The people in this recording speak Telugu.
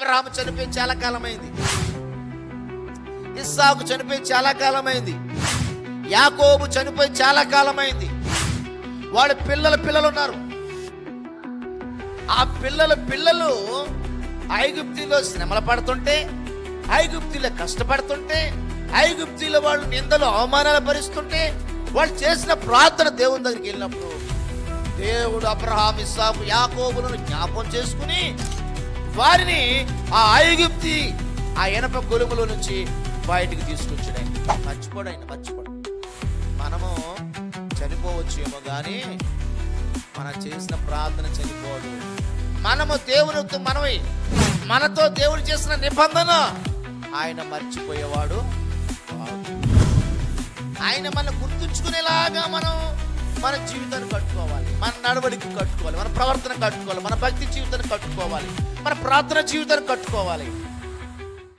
అబ్రహాము చనిపోయి చాలా కాలమైంది, ఇస్సాకు చనిపోయి చాలా కాలమైంది, యాకోబు చనిపోయి చాలా కాలమైంది. వాళ్ళ పిల్లలు ఉన్నారు. ఆ పిల్లలు ఐగుప్తిలో శ్రమలు పడుతుంటే, ఐగుప్తిలో కష్టపడుతుంటే, ఐగుప్తిలో వాళ్ళు నిందలు అవమానాలు భరిస్తుంటే, వాళ్ళు చేసిన ప్రార్థన దేవుని దగ్గరికి వెళ్ళినప్పుడు దేవుడు అబ్రహాము, ఇస్సాకు, యాకోబులను జ్ఞాపకం చేసుకుని వారిని ఆ ఐగుప్తి ఆ ఇనప గొలుగులో నుంచి బయటికి తీసుకొచ్చాడు. ఆయన మర్చిపోడు. మనము చనిపోవచ్చేమో కానీ మనం చేసిన ప్రార్థన చనిపోదు. మనము దేవునితో మనతో దేవుడు చేసిన నిబంధన ఆయన మర్చిపోయేవాడు. ఆయన మనం గుర్తుంచుకునేలాగా మనం మన జీవితాన్ని కట్టుకోవాలి, మన నడవడికి కట్టుకోవాలి, మన ప్రవర్తన కట్టుకోవాలి, మన భక్తి జీవితాన్ని కట్టుకోవాలి, మన ప్రార్థన జీవితాన్ని కట్టుకోవాలి.